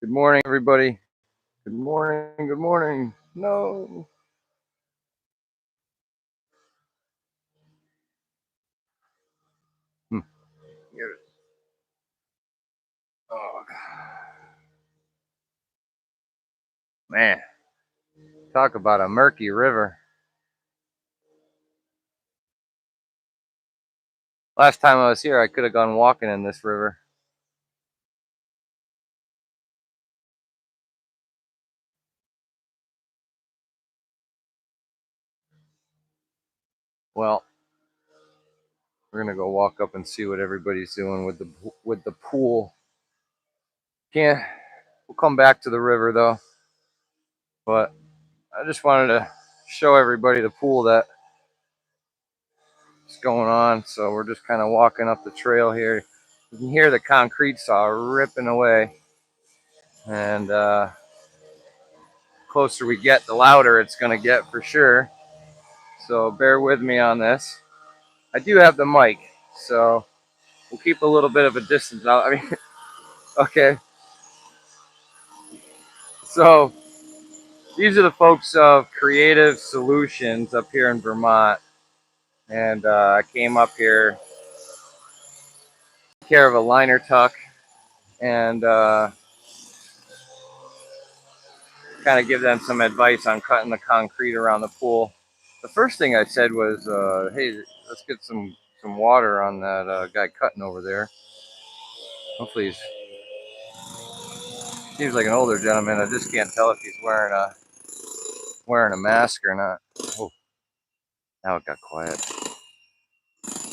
Good morning, everybody. Good morning. Good morning. No. Here it is. Oh, man. Talk about a murky river. Last time I was here, I could have gone walking in this river. Well, we're gonna go walk up and see what everybody's doing with the pool. Can't. We'll come back to the river though. But I just wanted to show everybody the pool that's going on. So we're just kind of walking up the trail here. You can hear the concrete saw ripping away, and closer we get, the louder it's going to get for sure. So bear with me on this. I do have the mic, so we'll keep a little bit of a distance out. I mean, okay. So these are the folks of Creative Solutions up here in Vermont. And I came up here to take care of a liner tuck and kind of give them some advice on cutting the concrete around the pool. The first thing I said was, hey, let's get some water on that guy cutting over there. Hopefully seems like an older gentleman. I just can't tell if he's wearing a mask or not. Oh, now it got quiet.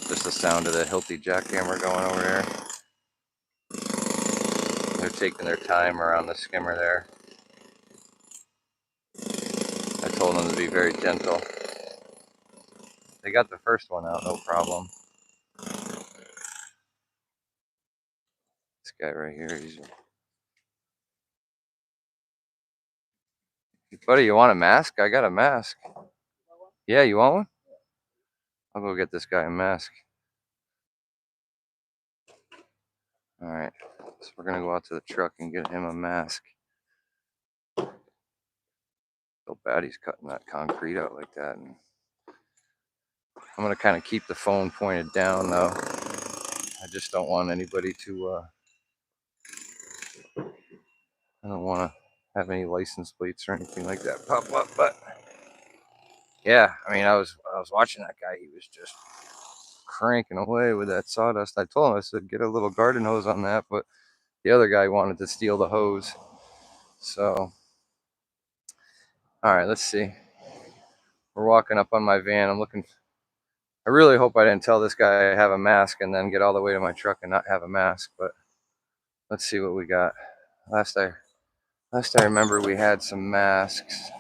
Just the sound of the Hilti jackhammer going over there. They're taking their time around the skimmer there. I told them to be very gentle. They got the first one out, no problem. This guy right here, buddy, you want a mask? I got a mask. Yeah, you want one? I'll go get this guy a mask. All right, so we're gonna go out to the truck and get him a mask. So bad he's cutting that concrete out like that. And I'm gonna kind of keep the phone pointed down though. I just don't want anybody to. I don't want to have any license plates or anything like that pop up. But yeah, I mean, I was watching that guy. He was just cranking away with that sawdust. I told him, I said, get a little garden hose on that, but the other guy wanted to steal the hose. So, all right, let's see. We're walking up on my van. I'm looking. I really hope I didn't tell this guy I have a mask and then get all the way to my truck and not have a mask. But let's see what we got. Last I remember, we had some masks.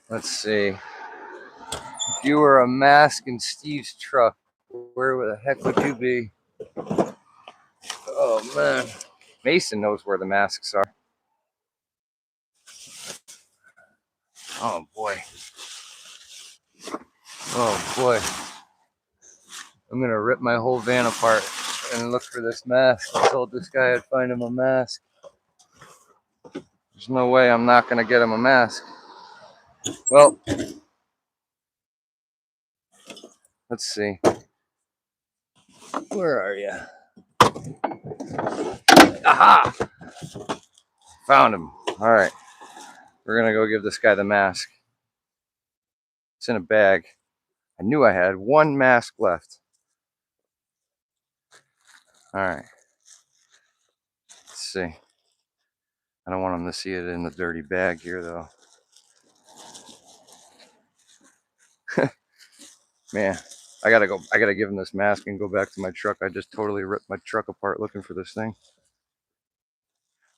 Let's see. If you were a mask in Steve's truck, where the heck would you be? Oh man, Mason knows where the masks are. Oh boy. Oh boy. I'm gonna rip my whole van apart and look for this mask. I told this guy I'd find him a mask. There's no way I'm not gonna get him a mask. Well, let's see. Where are you? Aha! Found him. All right. We're gonna go give this guy the mask. It's in a bag. I knew I had one mask left. All right. Let's see. I don't want him to see it in the dirty bag here, though. Man, I gotta give him this mask and go back to my truck. I just totally ripped my truck apart looking for this thing.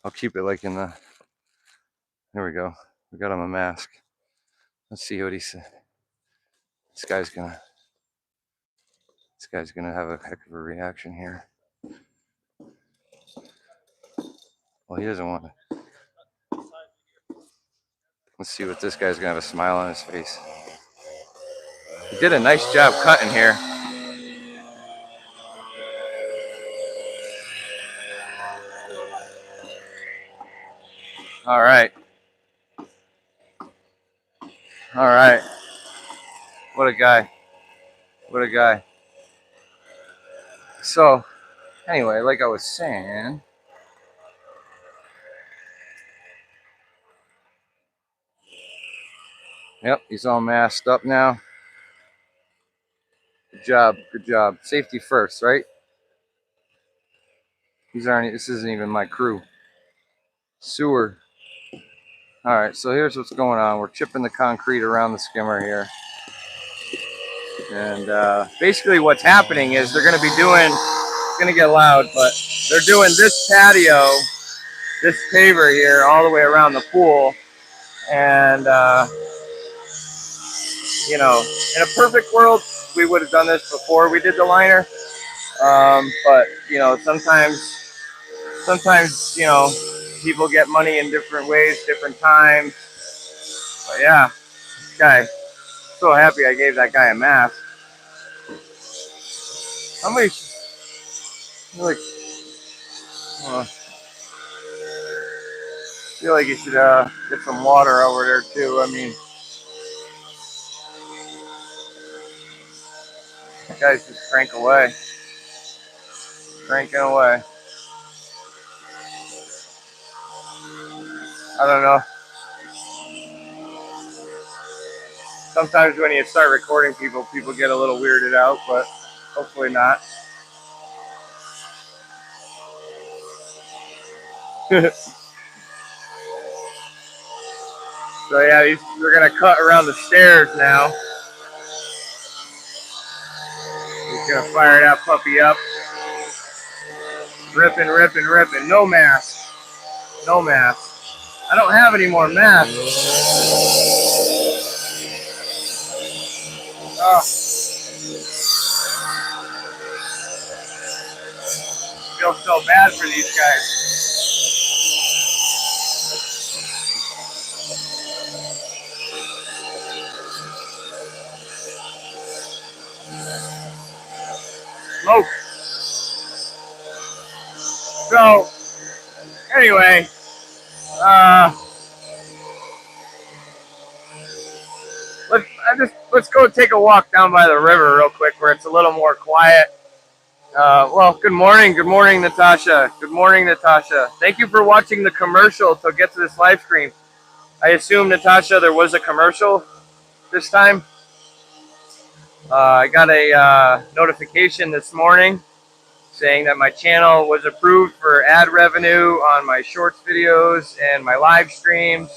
I'll keep it like in the. There we go. We got him a mask. Let's see what he said. This guy's gonna have a heck of a reaction here. Well, he doesn't want to. Let's see what this guy's gonna have a smile on his face. He did a nice job cutting here. All right. All right. What a guy. What a guy. So, anyway, like I was saying, yep, he's all masked up now. Good job. Good job. Safety first, right? This isn't even my crew. Sewer. All right, so here's what's going on. We're chipping the concrete around the skimmer here. And basically what's happening is they're going to be doing, it's going to get loud, but they're doing this patio, this paver here, all the way around the pool. And, you know, in a perfect world, we would have done this before we did the liner. But, you know, sometimes, you know, people get money in different ways, different times. But yeah, this guy, so happy I gave that guy a mask. How many, like, I feel like you should get some water over there too. I mean, that guy's just cranking away. I don't know. Sometimes when you start recording people get a little weirded out, but hopefully not. So yeah, we're gonna cut around the stairs now. He's gonna fire that puppy up. Ripping. No mask. No mask. I don't have any more masks. Oh. I feel so bad for these guys. Smoke. So, anyway, let's go take a walk down by the river real quick where it's a little more quiet. Well, good morning, Natasha. Good morning, Natasha. Thank you for watching the commercial to get to this live stream. I assume, Natasha, there was a commercial this time. I got a notification this morning saying that my channel was approved for ad revenue on my shorts videos and my live streams.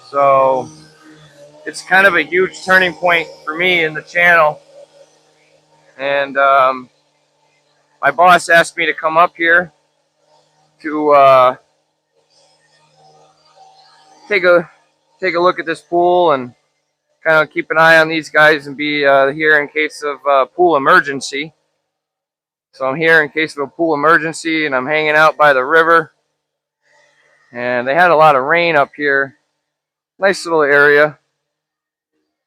So it's kind of a huge turning point for me in the channel. And my boss asked me to come up here to take a look at this pool and kind of keep an eye on these guys and be here in case of pool emergency. So I'm here in case of a pool emergency, and I'm hanging out by the river. And they had a lot of rain up here. Nice little area.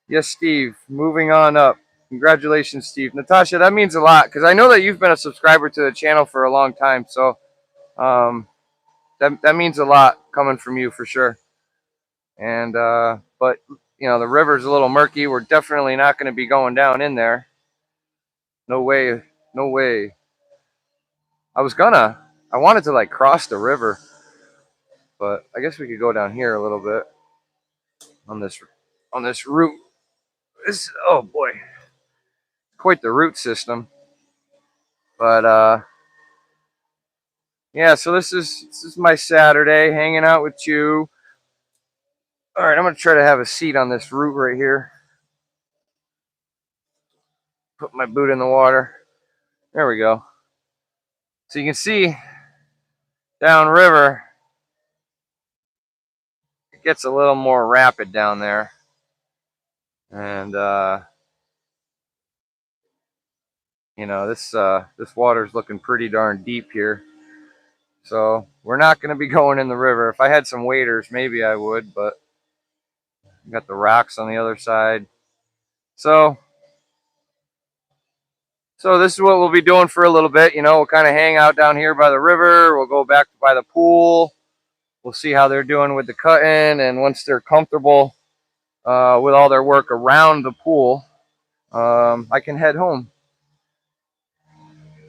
Yes, Steve, moving on up. Congratulations, Steve. Natasha, that means a lot because I know that you've been a subscriber to the channel for a long time. So that means a lot coming from you for sure. And but you know, the river's a little murky. We're definitely not going to be going down in there. No way. No way. I wanted to like cross the river, but I guess we could go down here a little bit on this route. Oh boy, quite the root system. But yeah, so this is my Saturday, hanging out with you. All right, I'm gonna try to have a seat on this root right here. Put my boot in the water. There we go. So you can see downriver, it gets a little more rapid down there, and you know, this water's looking pretty darn deep here. So we're not going to be going in the river. If I had some waders, maybe I would, but we got the rocks on the other side. So this is what we'll be doing for a little bit. You know, we'll kind of hang out down here by the river. We'll go back by the pool. we'll see how they're doing with the cutting, and once they're comfortable with all their work around the pool, I can head home.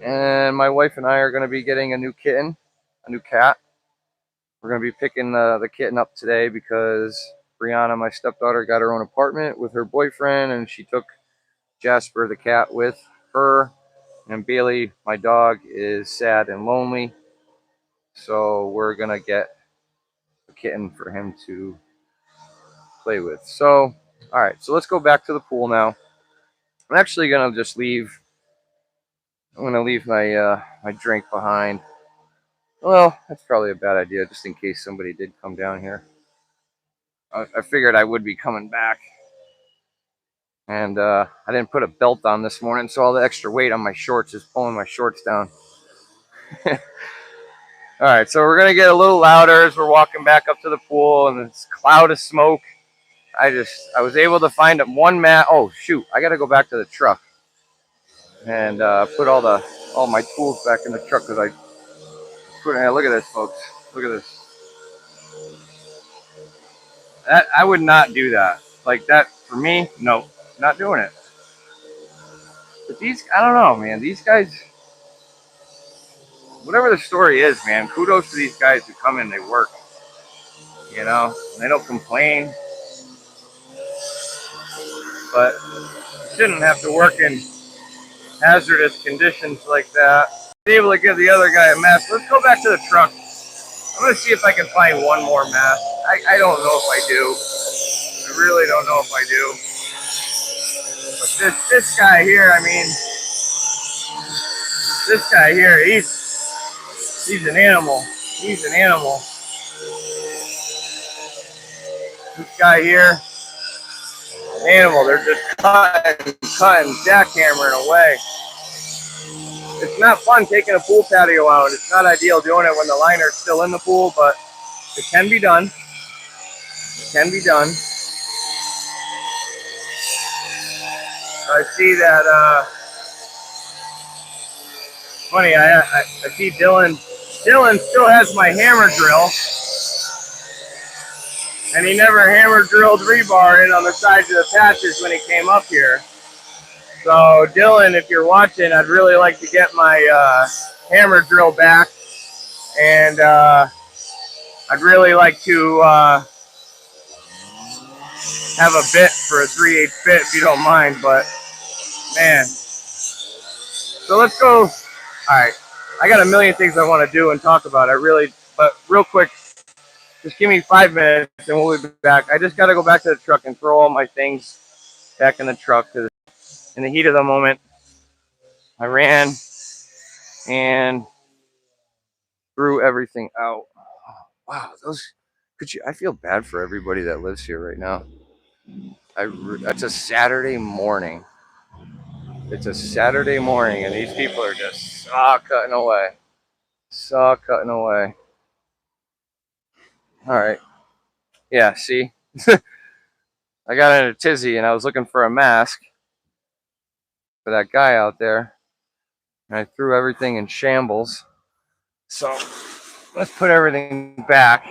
And my wife and I are going to be getting a new kitten, a new cat. We're going to be picking the kitten up today because Brianna, my stepdaughter, got her own apartment with her boyfriend, and she took Jasper the cat with her. And Bailey, my dog, is sad and lonely, so we're going to get a kitten for him to play with. So, all right, so let's go back to the pool now. I'm actually going to just leave. I'm going to leave my drink behind. Well, that's probably a bad idea, just in case somebody did come down here. I figured I would be coming back. And I didn't put a belt on this morning, so all the extra weight on my shorts is pulling my shorts down. All right, so we're going to get a little louder as we're walking back up to the pool, and this cloud of smoke. I was able to find one mat. Oh, shoot, I got to go back to the truck and put all my tools back in the truck because look at this, folks. Look at this. I would not do that. Like that, for me, no, not doing it. But I don't know, man. These guys, whatever the story is, man, kudos to these guys who come in, they work, and they don't complain. But you shouldn't have to work in hazardous conditions like that. Be able to give the other guy a mask. Let's go back to the truck. I'm going to see if I can find one more mask. I don't know if I do. I really don't know if I do. But this guy here, I mean, this guy here, he's an animal. He's an animal. This guy here, an animal. They're just cutting, jackhammering away. It's not fun taking a pool patio out. It's not ideal doing it when the liner's still in the pool, but it can be done. It can be done. I see that, funny, I see Dylan. Dylan still has my hammer drill. And he never hammer drilled rebar in on the sides of the patches when he came up here. So Dylan, if you're watching, I'd really like to get my hammer drill back. And I'd really like to have a bit for a 3/8 bit if you don't mind, but man. So let's go. All right, I got a million things I want to do and talk about. But real quick, just give me 5 minutes and we'll be back. I just got to go back to the truck and throw all my things back in the truck because in the heat of the moment, I ran and threw everything out. Wow, I feel bad for everybody that lives here right now. It's a Saturday morning. It's a Saturday morning, and these people are just cutting away. Cutting away. All right. Yeah, see? I got in a tizzy, and I was looking for a mask for that guy out there, and I threw everything in shambles. So let's put everything back,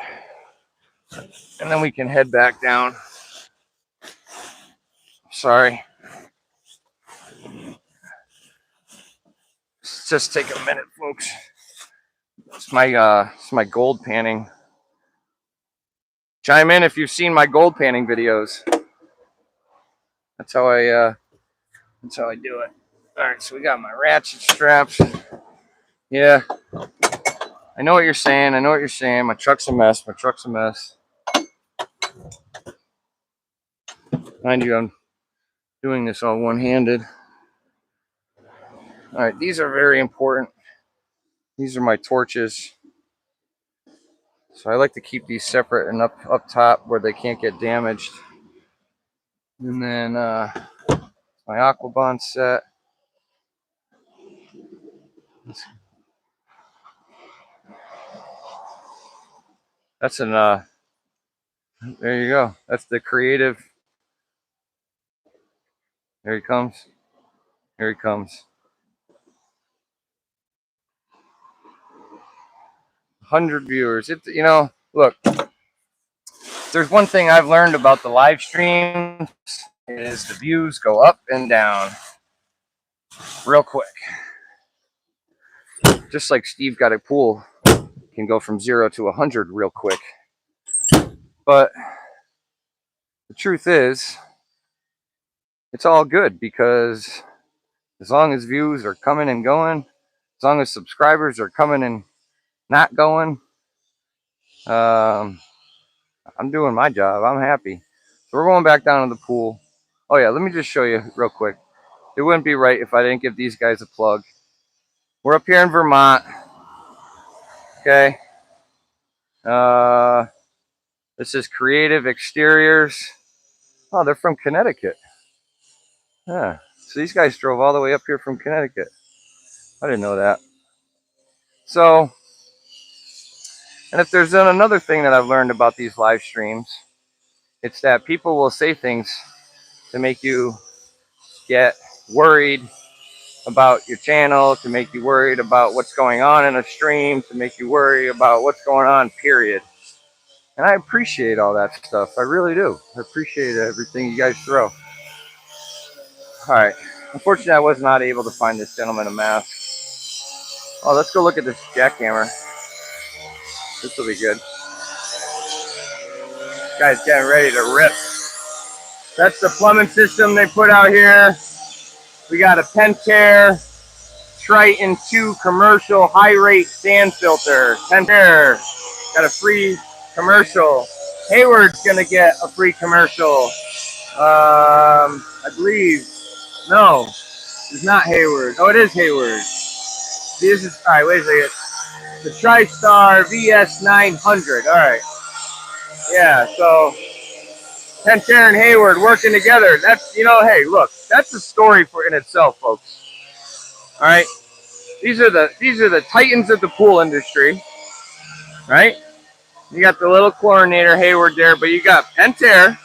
and then we can head back down. Sorry. Just take a minute, folks. It's my gold panning. Chime in if you've seen my gold panning videos. That's how I do it. All right, so we got my ratchet straps. Yeah, I know what you're saying. My truck's a mess. Mind you, I'm doing this all one-handed. All right, these are very important. These are my torches. So I like to keep these separate and up top where they can't get damaged. And then my Aquabond set. That's there you go. That's the creative. Here he comes. 100 viewers. Look, there's one thing I've learned about the live streams is the views go up and down real quick. Just like Steve got a pool, can go from 0 to 100 real quick. But the truth is, it's all good, because as long as views are coming and going, as long as subscribers are coming and not going, I'm doing my job. I'm happy. So we're going back down to the pool. Oh yeah, let me just show you real quick. It wouldn't be right if I didn't give these guys a plug. We're up here in Vermont. Okay. This is Creative Exteriors. Oh, they're from Connecticut. Yeah. So these guys drove all the way up here from Connecticut. I didn't know that. So, and if there's another thing that I've learned about these live streams, it's that people will say things to make you get worried about your channel, to make you worried about what's going on in a stream, to make you worry about what's going on, period. And I appreciate all that stuff. I really do. I appreciate everything you guys throw. All right. Unfortunately, I was not able to find this gentleman a mask. Oh, let's go look at this jackhammer. This will be good. This guy's getting ready to rip. That's the plumbing system they put out here. We got a Pentair Triton 2 commercial high rate sand filter. Pentair got a free commercial. Hayward's gonna get a free commercial. I believe. No, it's not Hayward. Oh, it is Hayward. This is, all right, wait a second. The TriStar VS900. All right. Yeah, so Pentair and Hayward working together. That's, hey, look, that's a story in itself, folks. All right. These are the titans of the pool industry, right? You got the little chlorinator Hayward there, but you got Pentair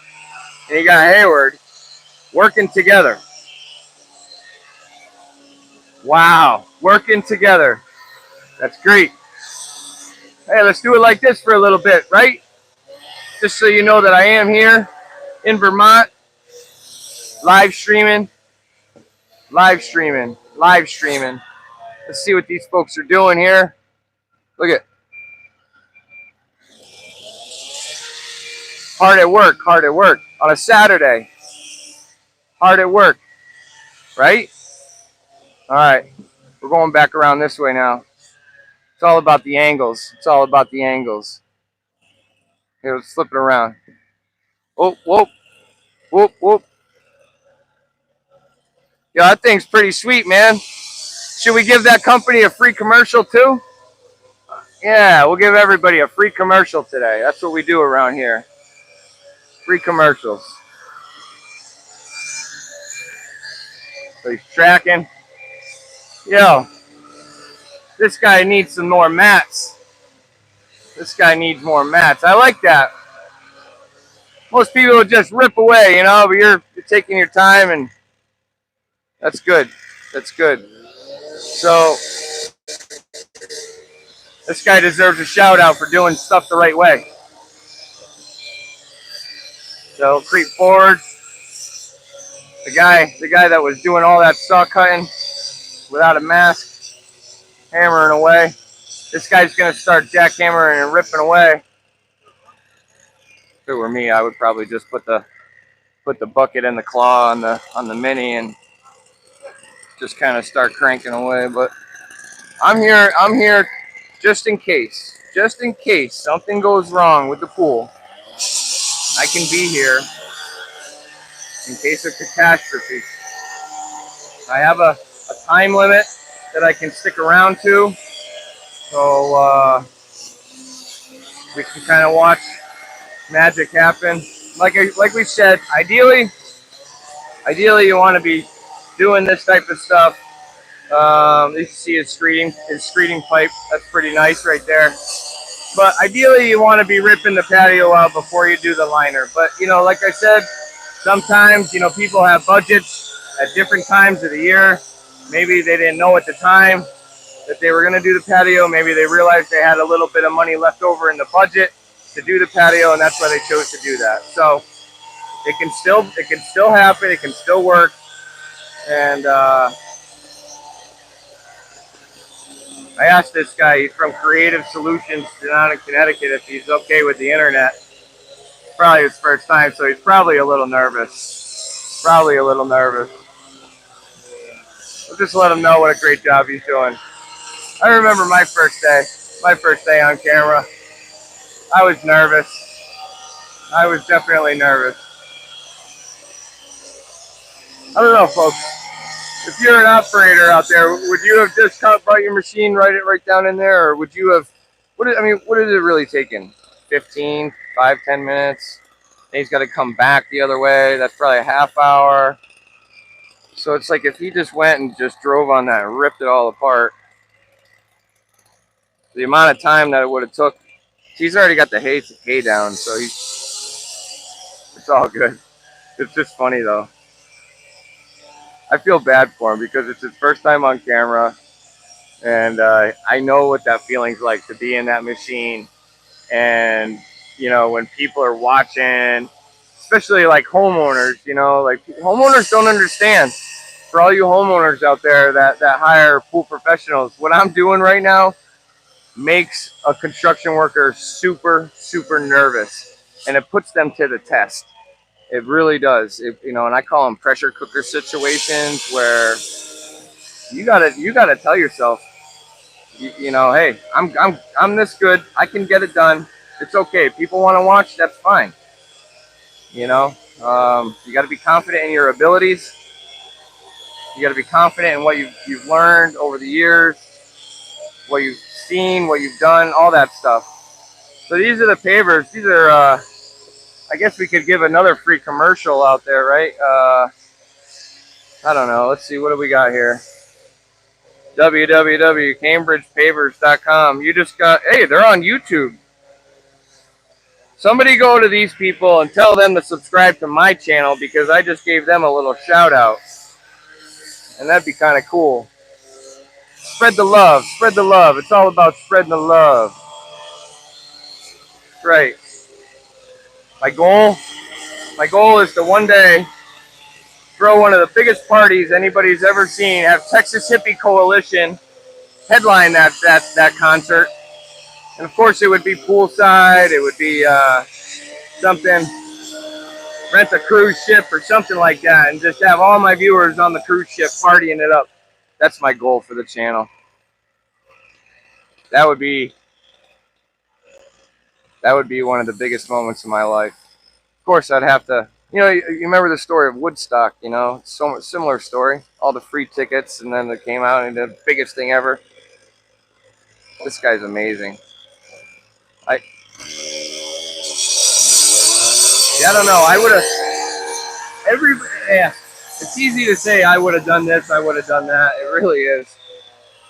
and you got Hayward working together. Wow, working together. That's great. Hey, let's do it like this for a little bit, right? Just so you know that I am here in Vermont, live streaming. Let's see what these folks are doing here. Look at hard at work on a Saturday. Hard at work, right? All right, we're going back around this way now. It's all about the angles. Here, let's flip it around. Whoop, whoop, whoop, whoop. Yo, that thing's pretty sweet, man. Should we give that company a free commercial too? Yeah, we'll give everybody a free commercial today. That's what we do around here. Free commercials. So he's tracking. Yo, this guy needs some more mats. I like that. Most people would just rip away, but you're taking your time, and that's good. So this guy deserves a shout out for doing stuff the right way. So creep forward. The guy that was doing all that saw cutting without a mask, hammering away. This guy's gonna start jackhammering and ripping away. If it were me, I would probably just put the bucket and the claw on the mini and just kind of start cranking away. But I'm here just in case something goes wrong with the pool. I can be here in case of catastrophe. I have a time limit that I can stick around to, so we can kind of watch magic happen. Like we said, ideally you want to be doing this type of stuff. You can see his screening pipe. That's pretty nice right there. But ideally you want to be ripping the patio out before you do the liner. But like I said, sometimes people have budgets at different times of the year. Maybe they didn't know at the time that they were going to do the patio. Maybe they realized they had a little bit of money left over in the budget. to do the patio, and that's why they chose to do that. So it can still happen. It can still work. And I asked this guy, he's from Creative Solutions down in Connecticut, if he's okay with the internet. Probably his first time, so he's probably a little nervous. Probably a little nervous. We'll just let him know what a great job he's doing. I remember my first day on camera. I was nervous. I was definitely nervous. I don't know, folks. If you're an operator out there, would you have just brought your machine right down in there, or would you have? What is it really taking? 15, 5, 10 minutes. And he's got to come back the other way. That's probably a half hour. So it's like if he just went and just drove on that and ripped it all apart, the amount of time that it would have took. He's already got the hay down, so it's all good. It's just funny though. I feel bad for him because it's his first time on camera, and I know what that feeling's like to be in that machine. And you know, when people are watching, especially like homeowners, you know, like homeowners don't understand. For all you homeowners out there that hire pool professionals, what I'm doing right now makes a construction worker super, super nervous, and it puts them to the test. It really does. You know, and I call them pressure cooker situations where you gotta tell yourself, you know, hey, I'm this good. I can get it done. It's okay. People want to watch. That's fine. You know, you got to be confident in your abilities. You got to be confident in what you've learned over the years, what you've seen, what you've done, all that stuff. So these are the pavers. These are. I guess we could give another free commercial out there, right? I don't know. Let's see. What do we got here? www.cambridgepavers.com. You just got, hey, they're on YouTube. Somebody go to these people and tell them to subscribe to my channel because I just gave them a little shout out. And that'd be kind of cool. Spread the love. Spread the love. It's all about spreading the love. Right. My goal is to one day throw one of the biggest parties anybody's ever seen, have Texas Hippie Coalition headline that concert. And of course it would be poolside, it would be something, rent a cruise ship or something like that, and just have all my viewers on the cruise ship partying it up. That's my goal for the channel. That would be one of the biggest moments of my life. Of course, I'd have to, you know, you remember the story of Woodstock, you know, so much similar story. All the free tickets, and then it came out and the biggest thing ever. This guy's amazing. I don't know. I would have yeah. It's easy to say I would have done this, I would have done that. It really is.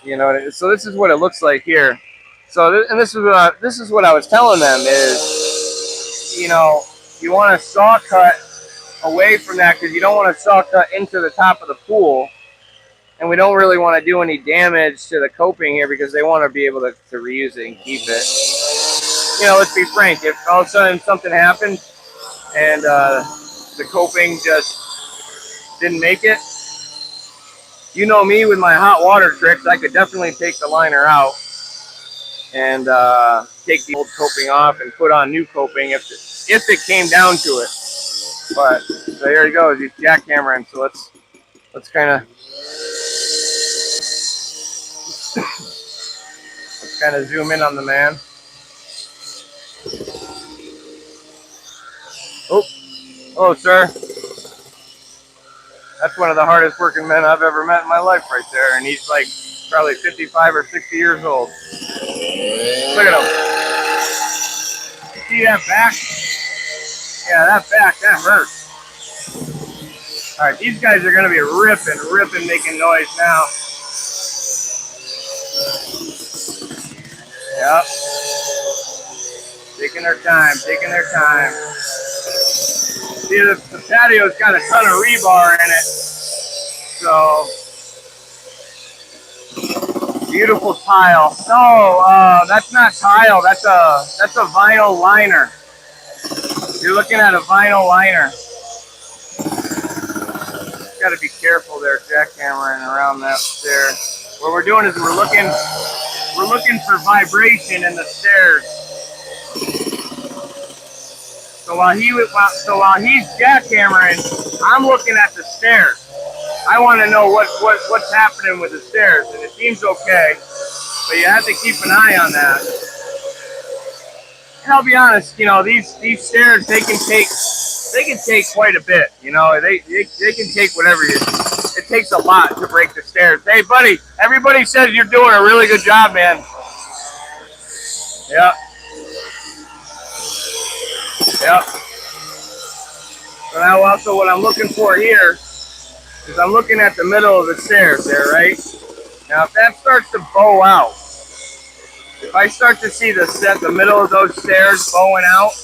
You know, so this is what it looks like here. So, and this is what I was telling them is, you know, you want to saw cut away from that because you don't want to saw cut into the top of the pool, and we don't really want to do any damage to the coping here because they want to be able to reuse it and keep it. You know, let's be frank. If all of a sudden something happened and the coping just didn't make it, you know me with my hot water tricks, I could definitely take the liner out and take the old coping off and put on new coping if it came down to it. But so here he goes, he's jackhammering. So let's kind of zoom in on the man. Oh, hello, sir. That's one of the hardest working men I've ever met in my life right there. And he's like probably 55 or 60 years old. Look at him. See that back? Yeah, that back, that hurts. All right, these guys are going to be ripping, making noise now. Yep. Taking their time. See, the patio's got a ton of rebar in it. So, Beautiful tile. No, that's not tile. That's a vinyl liner. You're looking at a vinyl liner. Got to be careful there, jackhammering around that stair. What we're doing is we're looking for vibration in the stairs. So while he's jackhammering, I'm looking at the stairs. I want to know what's happening with the stairs, and it seems okay, but you have to keep an eye on that. And I'll be honest, you know, these stairs, they can take quite a bit. You know, they can take whatever you. It takes a lot to break the stairs. Hey, buddy, everybody says you're doing a really good job, man. Yep. Yep. So now also what I'm looking for here is I'm looking at the middle of the stairs there, right? Now if that starts to bow out, if I start to see the middle of those stairs bowing out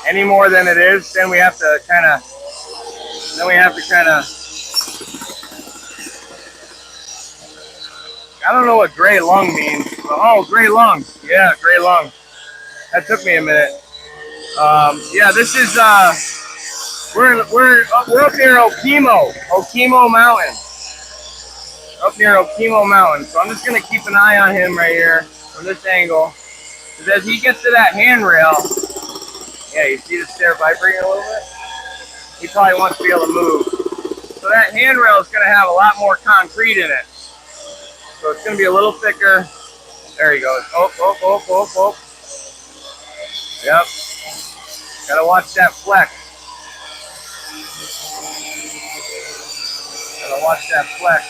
any more than it is, then we have to kind of, I don't know what gray lung means. Oh, gray lung. Yeah, gray lung. That took me a minute. Yeah, this is, we're up near Okemo Mountain. Up near Okemo Mountain. So I'm just going to keep an eye on him right here from this angle. Because as he gets to that handrail, yeah, you see the stair vibrating a little bit? He probably wants to be able to move. So that handrail is going to have a lot more concrete in it. So it's going to be a little thicker. There he goes. Oh. Yep. Gotta watch that flex. Gotta watch that flex.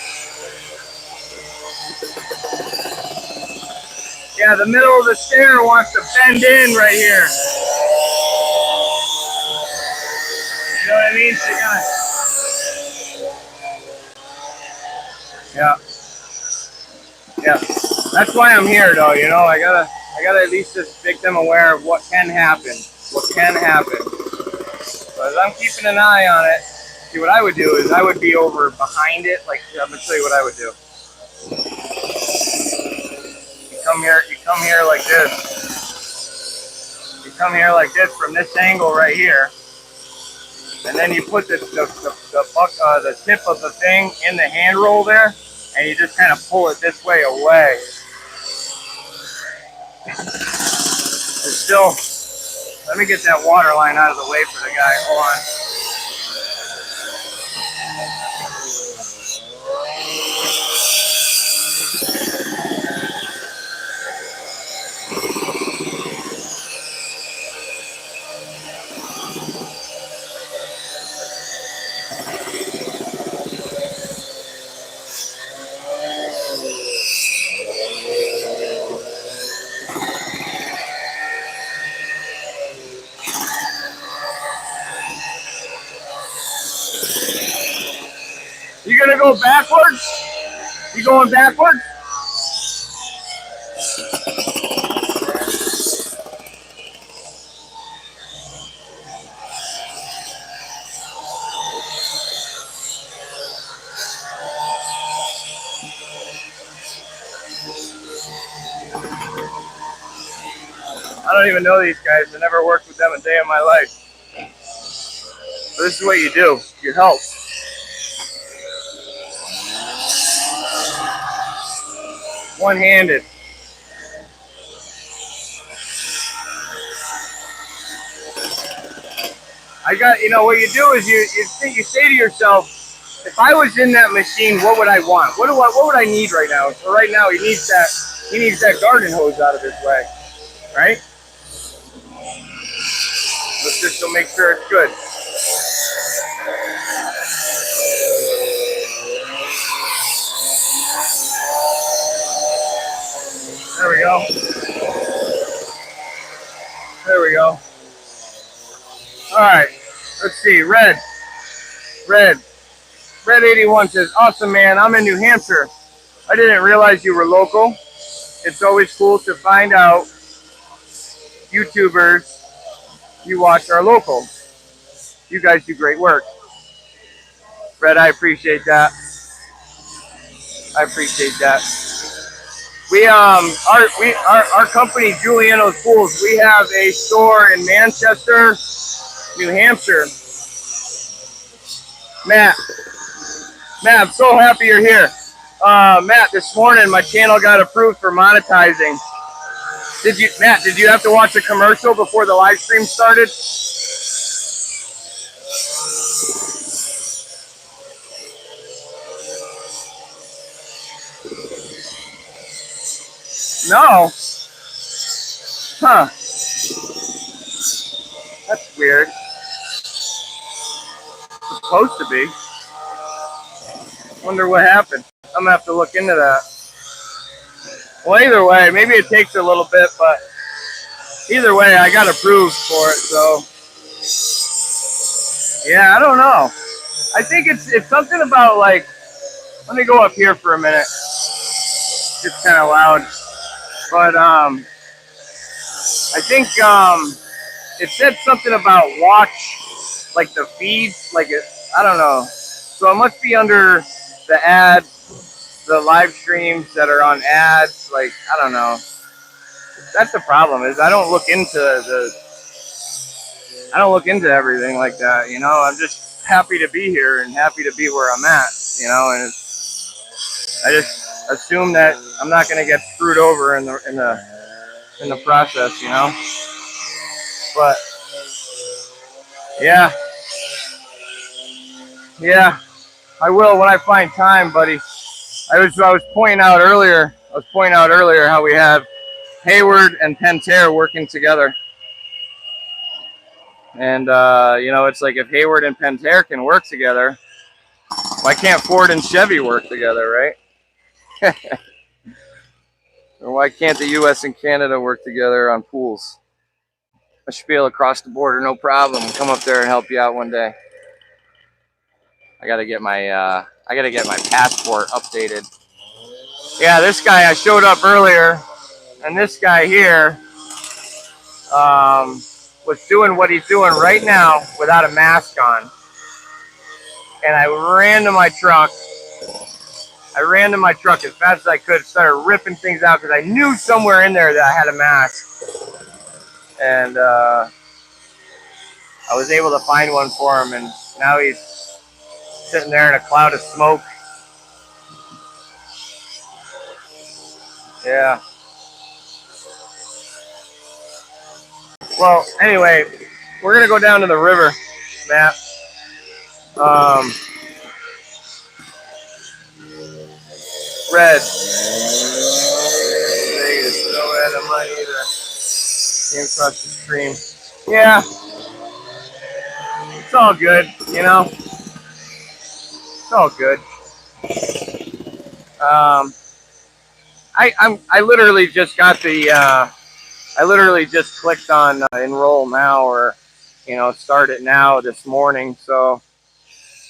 Yeah, the middle of the stair wants to bend in right here. You know what I mean? So you gotta, yeah. That's why I'm here, though. You know, I gotta at least just make them aware of what can happen. What can happen. But as I'm keeping an eye on it, see what I would do is I would be over behind it. Like, I'm gonna show you what I would do. You come here like this. You come here like this from this angle right here, and then you put the tip of the thing in the hand roll there, and you just kind of pull it this way away. It's still. Let me get that water line out of the way for the guy. Hold on. You gonna go backwards? You going backwards? I don't even know these guys. I never worked with them a day in my life. So this is what you do. You help. One-handed. You know, what you do is you say to yourself, if I was in that machine, what would I want? What would I need right now? So right now he needs that garden hose out of his way, right? Let's just go make sure it's good. There we go. There we go. All right. Let's see. Red 81 says, awesome, man. I'm in New Hampshire. I didn't realize you were local. It's always cool to find out YouTubers you watch are local. You guys do great work. Red, I appreciate that. I appreciate that. Our company, Giuliano's Pools, we have a store in Manchester, New Hampshire. Matt, I'm so happy you're here. Matt, this morning my channel got approved for monetizing. Matt, did you have to watch a commercial before the live stream started? No. Huh. That's weird. It's supposed to be. Wonder what happened. I'm gonna have to look into that. Well, either way, maybe it takes a little bit, but either way, I got approved for it, so yeah, I don't know. I think it's something about, like, let me go up here for a minute. It's kind of loud, but I think it said something about watch, like the feeds, like it. I don't know. So it must be under the ads, the live streams that are on ads. Like, I don't know. That's the problem, is I don't look into everything like that. You know, I'm just happy to be here and happy to be where I'm at. You know, and I just assume that I'm not going to get screwed over in the process. You know, but yeah, I will when I find time, buddy. I was pointing out earlier. How we have Hayward and Pentair working together, and you know, it's like if Hayward and Pentair can work together, why can't Ford and Chevy work together, right? Or why can't the U.S. and Canada work together on pools? I should be able to cross the border, no problem. Come up there and help you out one day. I gotta get my passport updated. Yeah, this guy, I showed up earlier, and this guy here was doing what he's doing right now without a mask on. And I ran to my truck. As fast as I could, started ripping things out because I knew somewhere in there that I had a mask. And I was able to find one for him, and now he's sitting there in a cloud of smoke. Yeah. Well, anyway, we're going to go down to the river, Matt. Red. Vegas, no red on mine either. Came across the stream. Yeah. It's all good, you know. It's all good. I literally just got the I literally just clicked on enroll now, or, you know, start it now this morning, so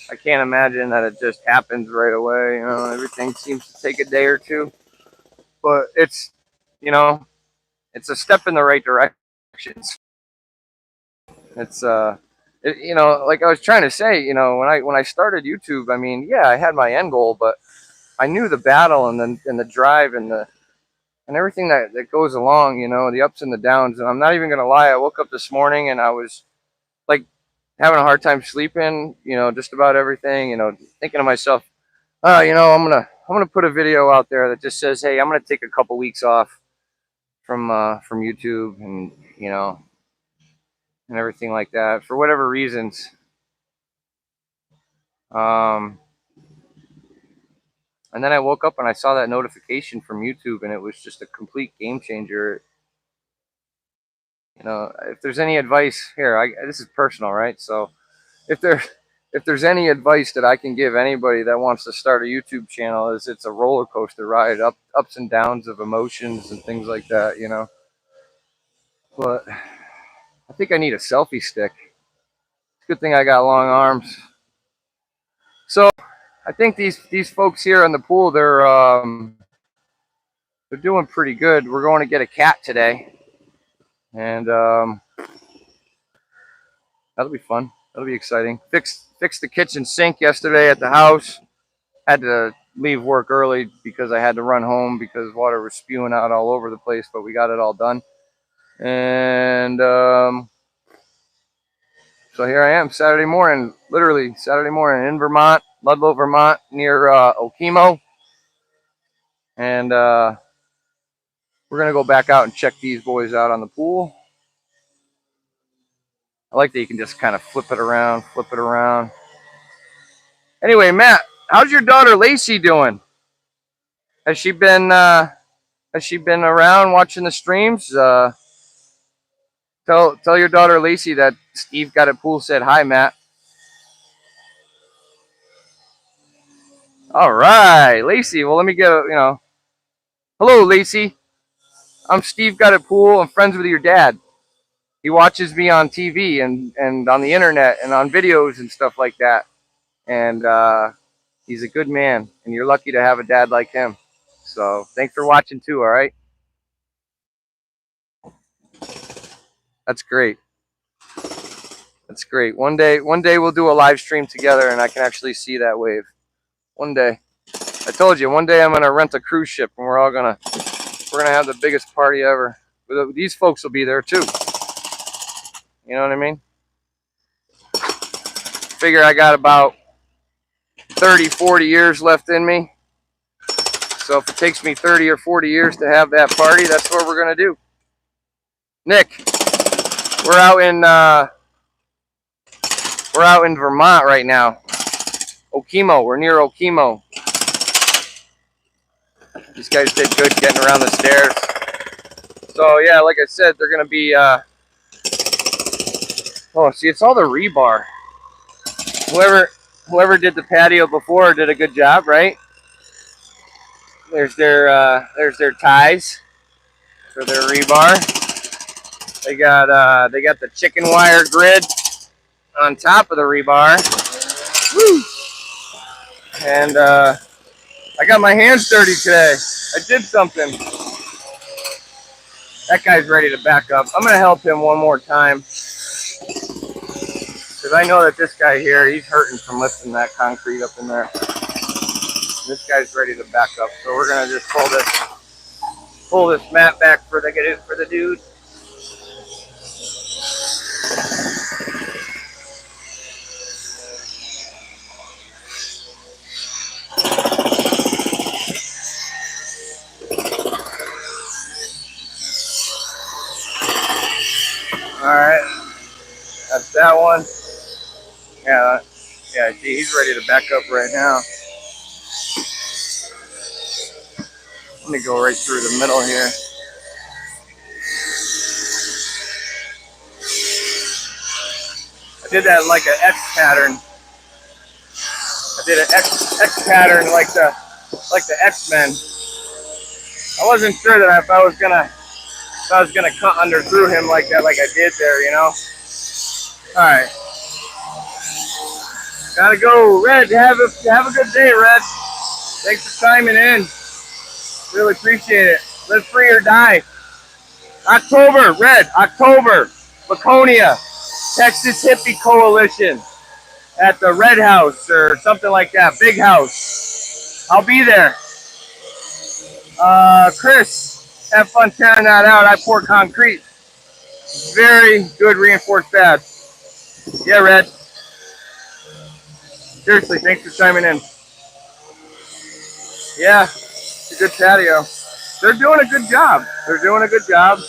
I can't imagine that it just happens right away. You know, everything seems to take a day or two, but it's, you know, it's a step in the right direction. It's you know, like I was trying to say, you know, when I started YouTube, I mean, yeah, I had my end goal, but I knew the battle and the drive and everything that goes along, you know, the ups and the downs. And I'm not even gonna lie, I woke up this morning and I was like having a hard time sleeping, you know, just about everything, you know, thinking to myself, you know, I'm gonna put a video out there that just says, hey, I'm gonna take a couple weeks off from YouTube, and, you know, and everything like that for whatever reasons. And then I woke up and I saw that notification from YouTube, and it was just a complete game changer. You know, if there's any advice here, this is personal, right? So if there's any advice that I can give anybody that wants to start a YouTube channel, is it's a roller coaster ride, ups and downs of emotions and things like that, you know. But I think I need a selfie stick. It's a good thing I got long arms. So I think these folks here on the pool, they're doing pretty good. We're going to get a cat today, and that'll be fun. That'll be exciting. Fixed the kitchen sink yesterday at the house. Had to leave work early because I had to run home because water was spewing out all over the place, but we got it all done. And so here I am Saturday morning, literally Saturday morning in Vermont, Ludlow, Vermont, near Okemo. And we're going to go back out and check these boys out on the pool. I like that you can just kind of flip it around, flip it around. Anyway, Matt, how's your daughter Lacey doing? Has she been around watching the streams? Tell your daughter Lacey that Steve Got It Pool said hi, Matt. All right, Lacey. Well, let me get hello, Lacey. I'm Steve Got It Pool. I'm friends with your dad. He watches me on TV and on the internet and on videos and stuff like that. And he's a good man, and you're lucky to have a dad like him. So thanks for watching too. All right. That's great. That's great. One day we'll do a live stream together, and I can actually see that wave. One day. I told you, one day I'm gonna rent a cruise ship, and we're gonna have the biggest party ever. These folks will be there too. You know what I mean? Figure I got about 30, 40 years left in me. So if it takes me 30 or 40 years to have that party, that's what we're gonna do. Nick, we're out in Vermont right now. Okemo. We're near Okemo. These guys did good getting around the stairs. So yeah, like I said, they're gonna be oh, see, it's all the rebar. Whoever did the patio before did a good job, right? There's their ties for their rebar. They got the chicken wire grid on top of the rebar. Woo! And I got my hands dirty today. I did something. That guy's ready to back up. I'm gonna help him one more time because I know that this guy here, he's hurting from lifting that concrete up in there. This guy's ready to back up, so we're gonna just pull this mat back for the dude. All right, that's that one. Yeah, see, he's ready to back up right now. Let me go right through the middle here. I did that like an X pattern. I did an X pattern like the X-Men. I wasn't sure that if I was gonna cut under through him like that, like I did there, you know. All right, gotta go, Red. Have a good day, Red. Thanks for chiming in. Really appreciate it. Live free or die. October, Red. October, Laconia, Texas Hippie Coalition at the Red House or something like that. Big house. I'll be there. Chris, have fun tearing that out. I pour concrete. Very good reinforced pad. Yeah, Red. Seriously, thanks for chiming in. Yeah, it's a good patio. They're doing a good job. They're doing a good job.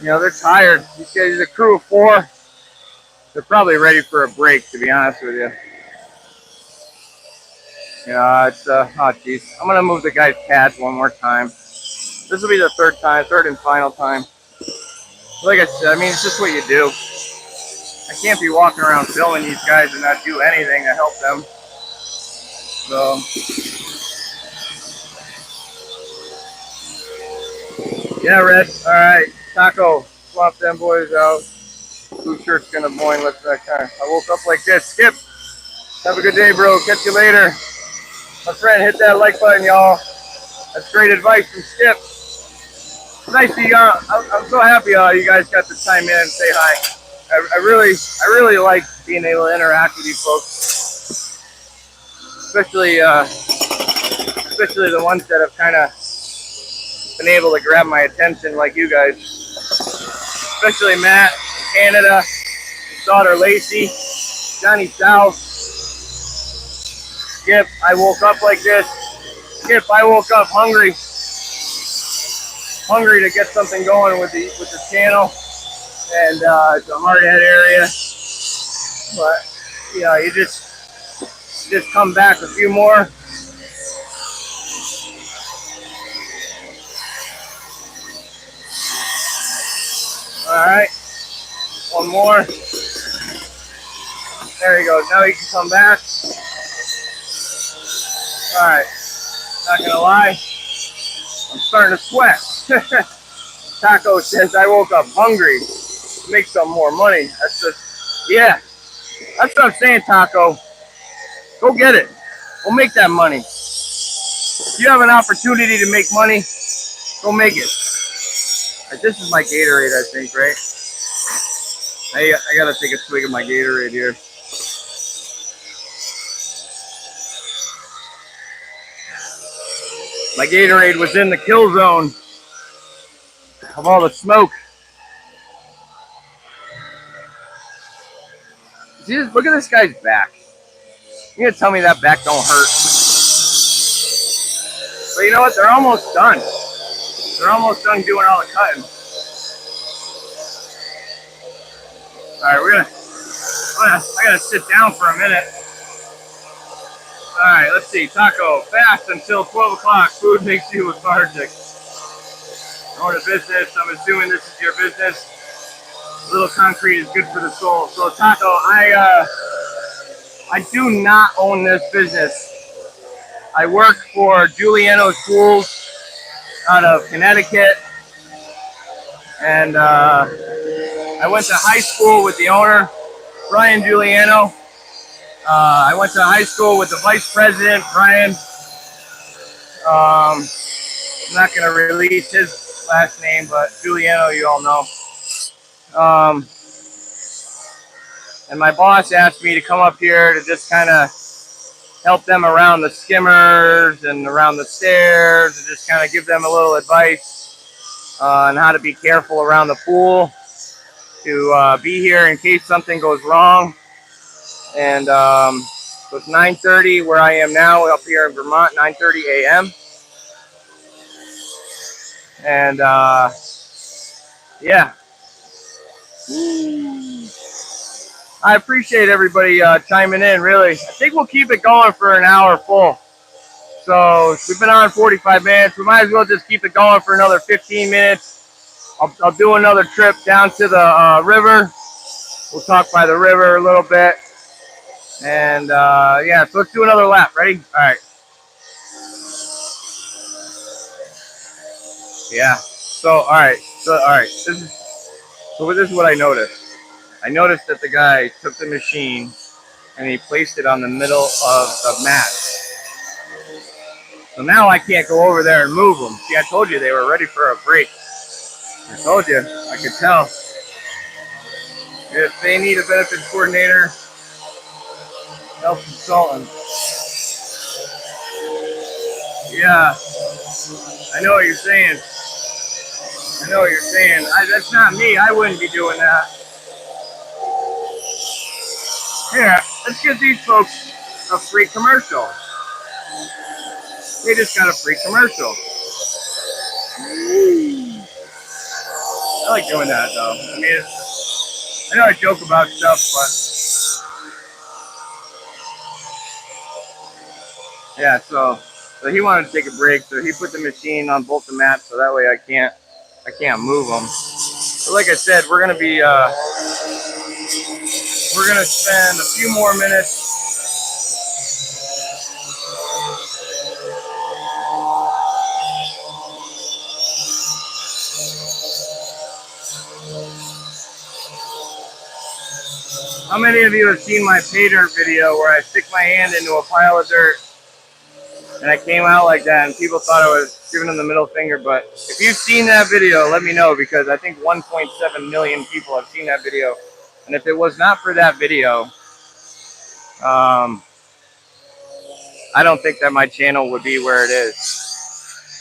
You know, they're tired. These guys, a crew of 4. They're probably ready for a break, to be honest with you. Yeah, it's oh geez. I'm gonna move the guy's pads one more time. This will be the third and final time. Like I said, I mean, it's just what you do. I can't be walking around filming these guys and not do anything to help them. So, yeah, Red. All right, Taco, swap them boys out. Blue shirt's gonna boing. Let's that time. I woke up like this. Skip. Have a good day, bro. Catch you later. My friend, hit that like button, y'all. That's great advice from Skip. It's nice to I'm so happy you guys got to chime in and say hi. I really like being able to interact with you folks, especially especially the ones that have kind of been able to grab my attention, like you guys, especially Matt in Canada, his daughter Lacey, Johnny South, Skip. I woke up like this. Skip, I woke up hungry to get something going with the channel, and it's a hard head area, but you know, you just come back a few more. All right, one more. There he goes. Now he can come back. All right, not gonna lie, I'm starting to sweat. Taco says I woke up hungry to make some more money. That's just, yeah, that's what I'm saying, Taco. Go get it. Go make that money. If you have an opportunity to make money, go make it. Right, this is my Gatorade, I think, right? I gotta take a swig of my Gatorade here. My Gatorade was in the kill zone of all the smoke. See, look at this guy's back. You're gonna tell me that back don't hurt? But you know what? They're almost done. They're almost done doing all the cutting. All right, I gotta sit down for a minute. All right, let's see. Taco, fast until 12 o'clock. Food makes you lethargic. Going to business. I'm assuming this is your business. A little concrete is good for the soul. So Taco, I do not own this business. I work for Giuliano's Tools out of Connecticut, and I went to high school with the owner, Brian Giuliano. I went to high school with the vice president, Brian. I'm not going to release his last name, but Giuliano, you all know. And my boss asked me to come up here to just kind of help them around the skimmers and around the stairs, and just kind of give them a little advice on how to be careful around the pool, to be here in case something goes wrong. And so it's 9:30 where I am now, up here in Vermont, 9:30 a.m. And yeah, I appreciate everybody chiming in, really. I think we'll keep it going for an hour full. So we've been on 45 minutes. We might as well just keep it going for another 15 minutes. I'll do another trip down to the river. We'll talk by the river a little bit. And yeah, so let's do another lap. Ready? All right. Yeah. So all right. This is what I noticed. I noticed that the guy took the machine and he placed it on the middle of the mat. So now I can't go over there and move them. See, I told you they were ready for a break. I told you. I could tell. If they need a benefits coordinator, health consultant. Yeah, I know what you're saying. That's not me. I wouldn't be doing that. Here, let's give these folks a free commercial. They just got a free commercial. I like doing that, though. I mean, I know I joke about stuff, but yeah. So he wanted to take a break, so he put the machine on both the mats, so that way I can't move them. So like I said, we're gonna spend a few more minutes. How many of you have seen my pay dirt video where I stick my hand into a pile of dirt and I came out like that and people thought I was giving them the middle finger? But if you've seen that video, let me know, because I think 1.7 million people have seen that video. And if it was not for that video, I I don't think that my channel would be where it is.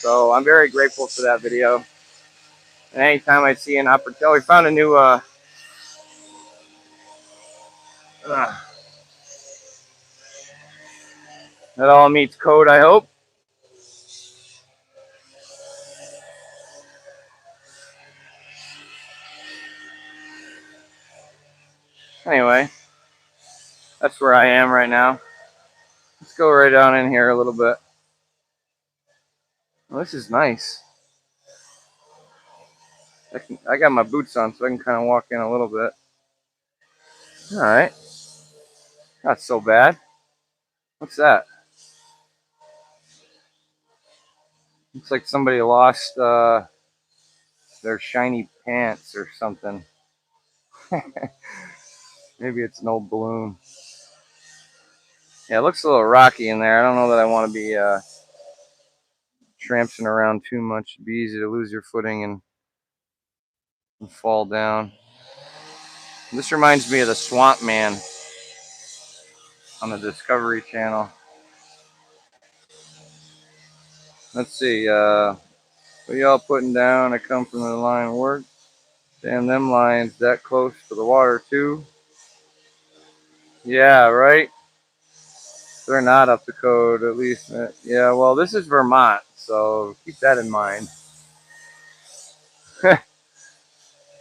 So I'm very grateful for that video. And anytime I see an opportunity, we found a new, that all meets code, I hope. Anyway, that's where I am right now. Let's go right down in here a little bit. Well, this is nice. I got my boots on, so I can kind of walk in a little bit. All right. Not so bad. What's that? Looks like somebody lost their shiny pants or something. Maybe it's an old balloon. Yeah, it looks a little rocky in there. I don't know that I want to be tramping around too much. It'd be easy to lose your footing and fall down. This reminds me of the Swamp Man on the Discovery Channel. Let's see. What y'all putting down? I come from the line of work. Damn, them lines that close to the water too. Yeah, right. They're not up to code, at least. Yeah, well, this is Vermont, so keep that in mind.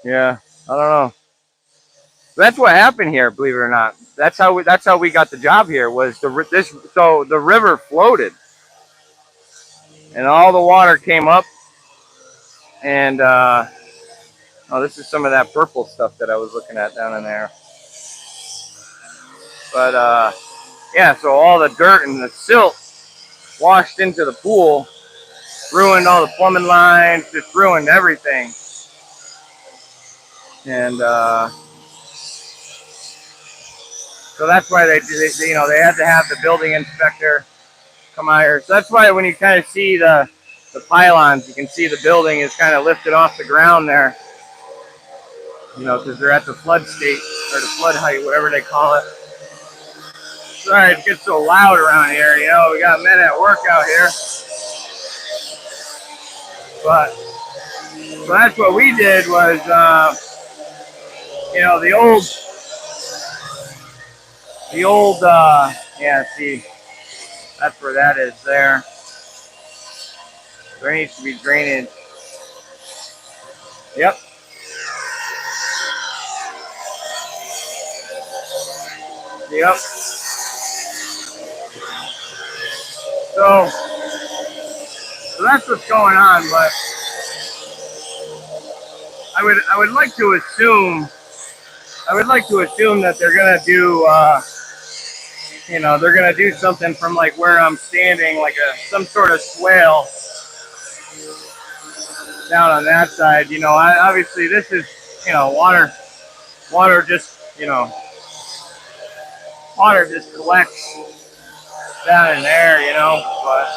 Yeah, I don't know. That's what happened here, believe it or not. That's how we got the job here. Was the river floated, and all the water came up, and oh, this is some of that purple stuff that I was looking at down in there. But yeah, so all the dirt and the silt washed into the pool, ruined all the plumbing lines, just ruined everything. And so that's why they had to have the building inspector come out here. So that's why when you kind of see the pylons, you can see the building is kind of lifted off the ground there. Because they're at the flood state or the flood height, whatever they call it. Sorry, it gets so loud around here. We got men at work out here. But so that's what we did was, the old, yeah, see, that's where that is there. There needs to be drainage. Yep. Yep. So that's what's going on, but I would like to assume that they're gonna do they're gonna do something from like where I'm standing, like some sort of swale down on that side. Obviously this is water just water just collects down in there, but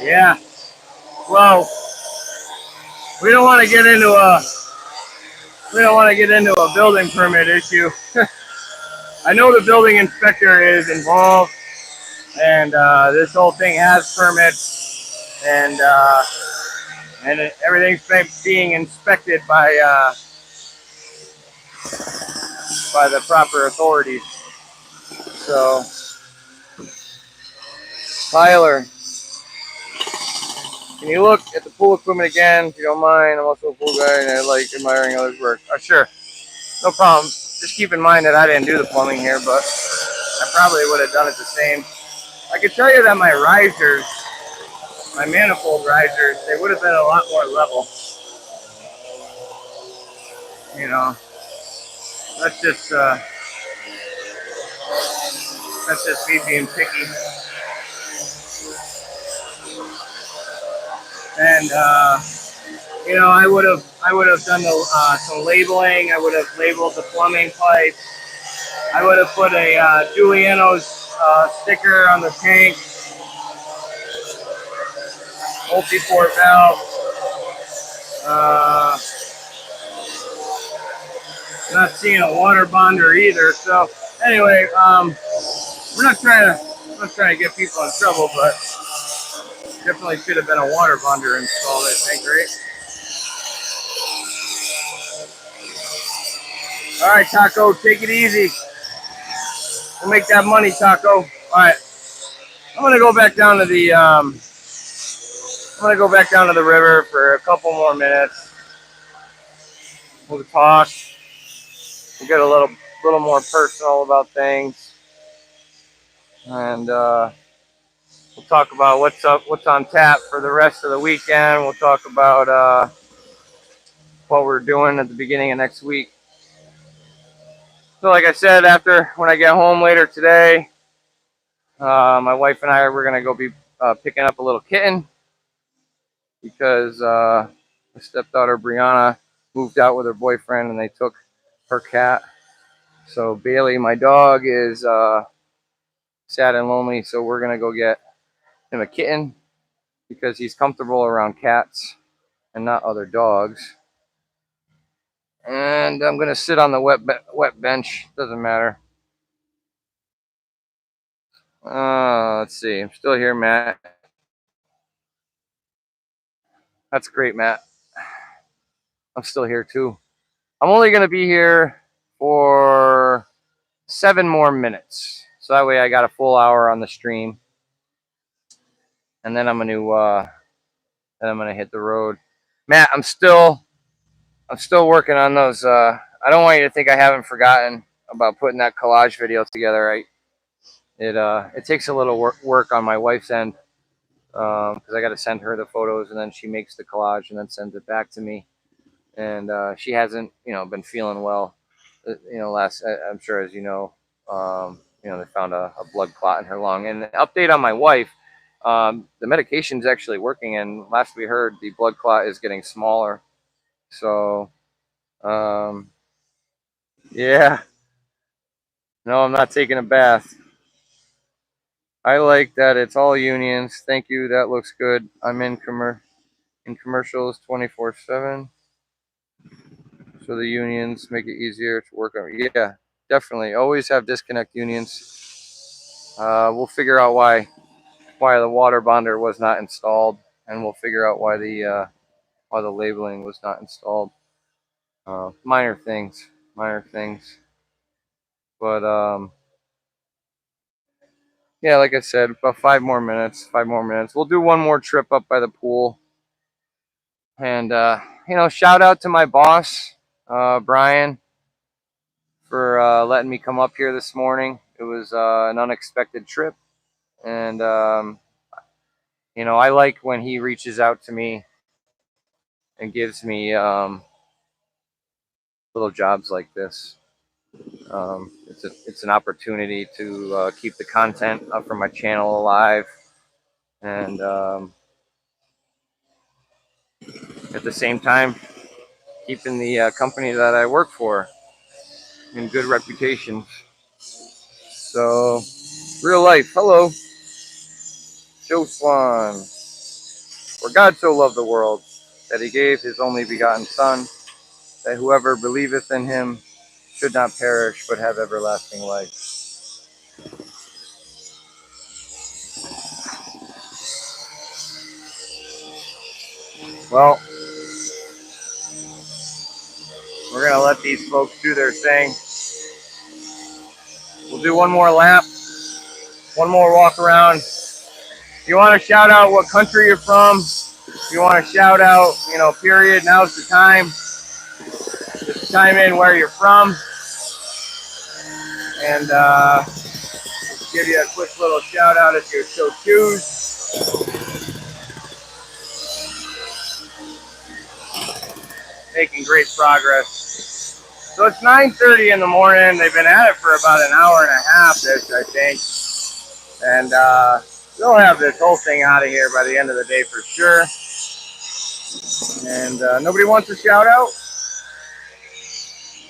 yeah. Well, we don't want to get into a building permit issue. I know the building inspector is involved, and this whole thing has permits, and everything's being inspected by the proper authorities. So, Tyler, can you look at the pool equipment again, if you don't mind? I'm also a pool guy, and I like admiring others' work. Sure, no problem. Just keep in mind that I didn't do the plumbing here, but I probably would have done it the same. I can tell you that my risers, my manifold risers, they would have been a lot more level. That's just me being picky. And I would have done some labeling. I would have labeled the plumbing pipe. I would have put a Giuliano's sticker on the tank. multi-port valve. Not seeing a water bonder either. So anyway, we're not trying to get people in trouble, but definitely should have been a water bonder installed, I think, right? All right, Taco, take it easy. We'll make that money, Taco. All right, I'm gonna go back down to the river for a couple more minutes. We'll talk. We'll get a little more personal about things, and we'll talk about what's on tap for the rest of the weekend. We'll talk about what we're doing at the beginning of next week. So, like I said, when I get home later today, my wife and I we're gonna go be picking up a little kitten because my stepdaughter Brianna moved out with her boyfriend and they took her cat. So Bailey, my dog, is sad and lonely. So we're gonna go get him a kitten because he's comfortable around cats and not other dogs. And I'm gonna sit on the wet bench. Doesn't matter. Let's see. I'm still here, Matt. That's great, Matt. I'm still here too. I'm only gonna be here for 7 more minutes, so that way I got a full hour on the stream, and then I'm gonna hit the road. Matt, I'm still working on those. I don't want you to think I haven't forgotten about putting that collage video together. It takes a little work on my wife's end because I got to send her the photos and then she makes the collage and then sends it back to me. And she hasn't, been feeling well. I'm sure as they found a blood clot in her lung. And update on my wife, the medication's actually working, and last we heard, the blood clot is getting smaller. So, yeah. No, I'm not taking a bath. I like that it's all unions. Thank you. That looks good. I'm in commercials 24/7. So the unions make it easier to work on. Yeah, definitely. Always have disconnect unions. We'll figure out why the water bonder was not installed, and we'll figure out why the labeling was not installed. Minor things. But yeah, like I said, about 5 more minutes. We'll do one more trip up by the pool. And, shout out to my boss, Brian, for letting me come up here this morning. It was an unexpected trip. And, I like when he reaches out to me and gives me little jobs like this. It's an opportunity to keep the content up for my channel alive. And at the same time, keeping the company that I work for in good reputation. So, real life. Hello, Joe Swan. For God so loved the world that he gave his only begotten Son, that whoever believeth in him should not perish but have everlasting life. Well, we're going to let these folks do their thing. We'll do one more lap, one more walk around. If you want to shout out what country you're from, if you want to shout out, period, now's the time. Just chime in where you're from. And give you a quick little shout out if you so choose. Making great progress. So it's 9:30 in the morning. They've been at it for about an hour and a half, I think. And they'll have this whole thing out of here by the end of the day for sure. And nobody wants to shout out?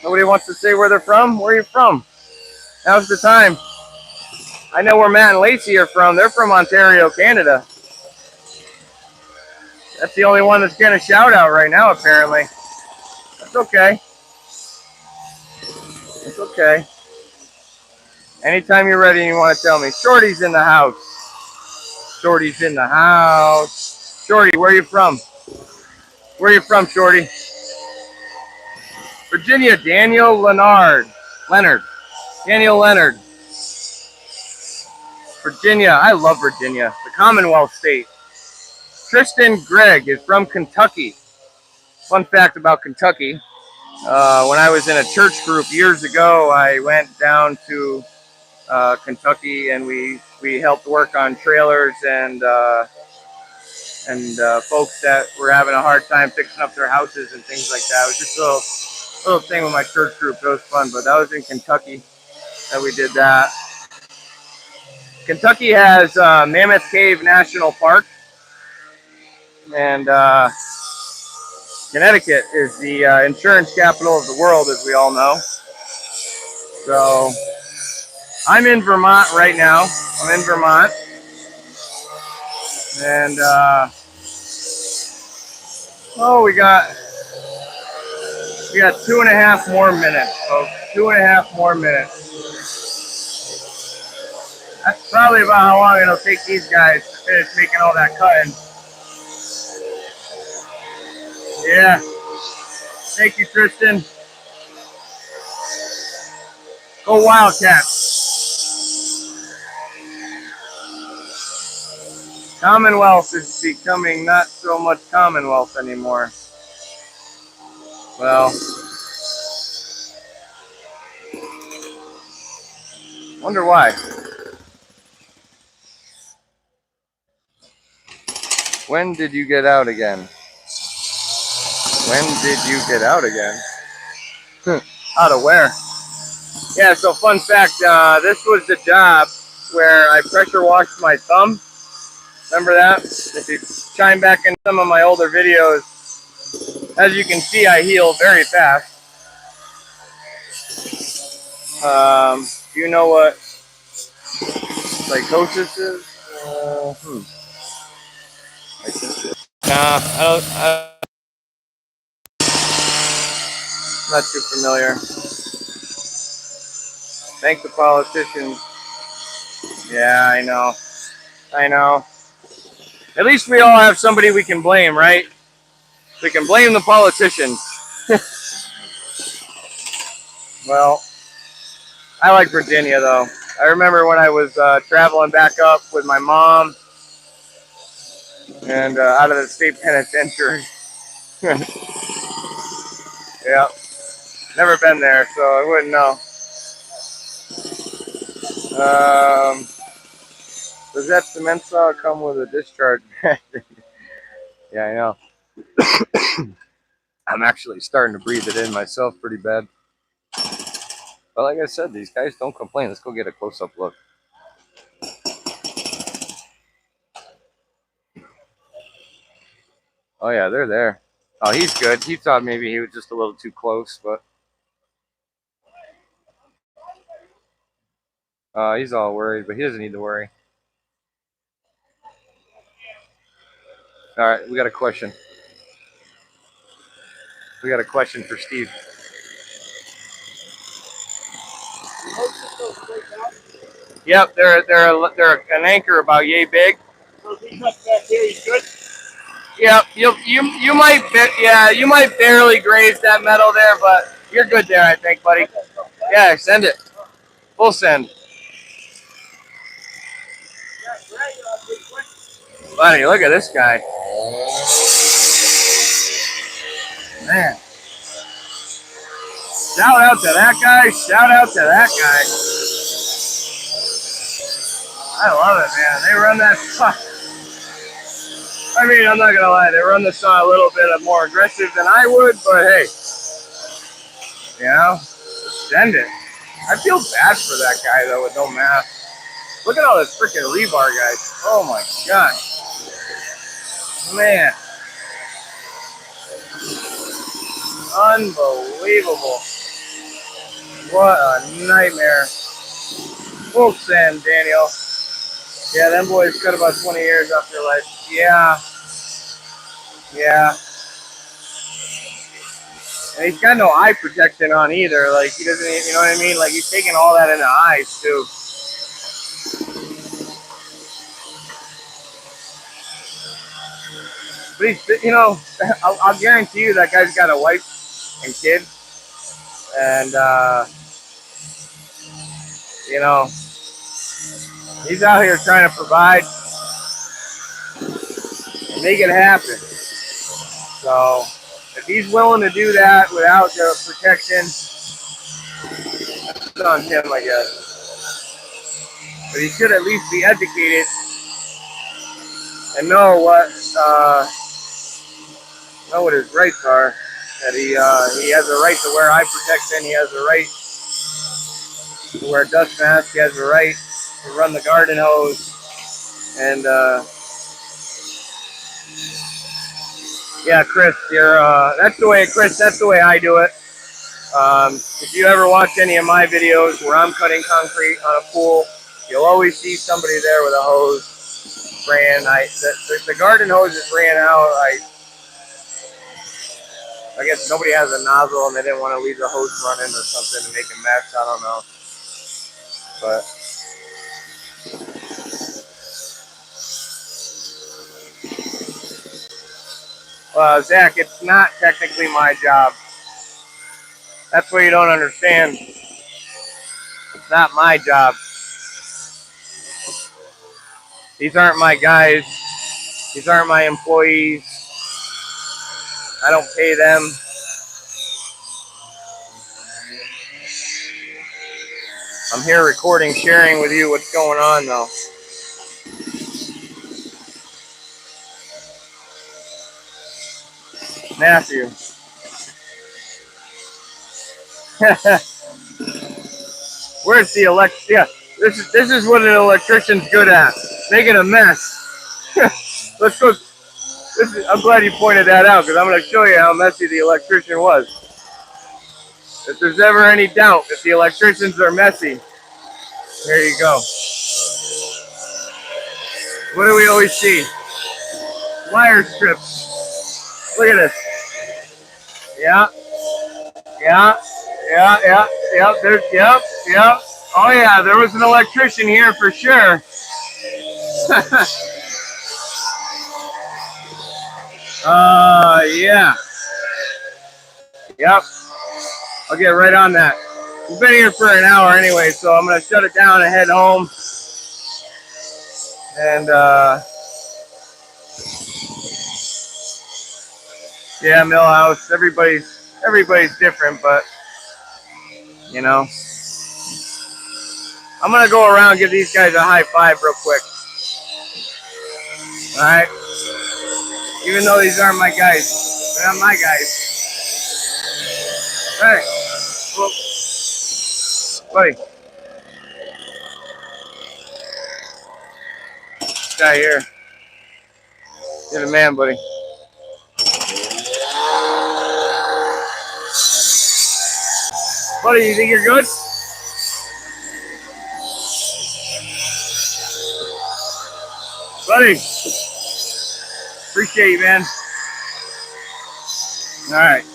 Nobody wants to say where they're from? Where are you from? Now's the time. I know where Matt and Lacey are from. They're from Ontario, Canada. That's the only one that's getting a shout out right now, apparently. That's okay. It's okay. Anytime you're ready and you want to tell me. Shorty's in the house. Shorty's in the house. Shorty, where are you from? Where are you from, Shorty? Virginia, Daniel Leonard. Daniel Leonard. Virginia, I love Virginia. The Commonwealth state. Tristan Gregg is from Kentucky. Fun fact about Kentucky. When I was in a church group years ago, I went down to Kentucky, and we helped work on trailers and folks that were having a hard time fixing up their houses and things like that. It was just a little thing with my church group. It was fun, but that was in Kentucky that we did that. Kentucky has Mammoth Cave National Park, and Connecticut is the insurance capital of the world, as we all know. So I'm in Vermont right now. I'm in Vermont, and we got 2.5 more minutes, folks. 2.5 more minutes. That's probably about how long it'll take these guys to finish making all that cutting. Yeah. Thank you, Tristan. Go Wildcats. Commonwealth is becoming not so much Commonwealth anymore. Well, wonder why. When did you get out again? When did you get out again? Out of where? Yeah, so fun fact, this was the job where I pressure washed my thumb. Remember that? If you chime back in some of my older videos, as you can see, I heal very fast. Do you know what psychosis is? Nah, I'm not too familiar. Thank the politicians. Yeah, I know. At least we all have somebody we can blame, right? We can blame the politicians. Well, I like Virginia, though. I remember when I was traveling back up with my mom and out of the state penitentiary. Yeah, never been there, so I wouldn't know. Does that cement saw come with a discharge? Yeah, I know. I'm actually starting to breathe it in myself pretty bad. But like I said, these guys don't complain. Let's go get a close-up look. Oh yeah, they're there. Oh, he's good. He thought maybe he was just a little too close, but he's all worried, but he doesn't need to worry. All right, we got a question. We got a question for Steve. Yep, they're an anchor about yay big. So if he cuts back here, he's good. Yep, you might barely graze that metal there, but you're good there, I think, buddy. Yeah, send it. Full send. Buddy, look at this guy. Man. Shout out to that guy. Shout out to that guy. I love it, man. They run that saw. I mean, I'm not going to lie. They run the saw a little bit more aggressive than I would, but hey. You know, send it. I feel bad for that guy, though, with no mask. Look at all this freaking rebar, guys. Oh, my God. Man. Unbelievable. What a nightmare. Full send, Daniel. Yeah, them boys cut about 20 years off their life. Yeah. Yeah. And he's got no eye protection on either. Like, he doesn't, you know what I mean? Like, he's taking all that in the eyes, too. But he's, you know, I'll guarantee you that guy's got a wife and kids. And, you know, he's out here trying to provide and make it happen. So, if he's willing to do that without the protection, that's on him, I guess. But he should at least be educated and know what his rights are. That he has a right to wear eye protection. He has a right to wear a dust mask. He has a right to run the garden hose. And yeah, Chris, that's the way I do it. If you ever watch any of my videos where I'm cutting concrete on a pool, you'll always see somebody there with a hose spraying. The garden hoses ran out. I guess nobody has a nozzle and they didn't want to leave the hose running or something to make a mess. I don't know. But Zach, it's not technically my job. That's what you don't understand. It's not my job. These aren't my guys. These aren't my employees. I don't pay them. I'm here recording, sharing with you what's going on, though. Matthew. Where's the Yeah, this is what an electrician's good at, making a mess. Let's go. I'm glad you pointed that out because I'm going to show you how messy the electrician was. If there's ever any doubt if the electricians are messy, here you go. What do we always see? Wire strips. Look at this. Yeah. There's, yep. Oh yeah, there was an electrician here for sure. Yeah. Yep. I'll get right on that. We've been here for an hour anyway, so I'm gonna shut it down and head home. And yeah, Millhouse. Everybody's different, but you know, I'm gonna go around and give these guys a high five real quick. All right. Even though these aren't my guys, they're not my guys. Hey, well, buddy. This guy here. You're the man, buddy. Buddy, you think you're good? Buddy. Appreciate you, man. All right.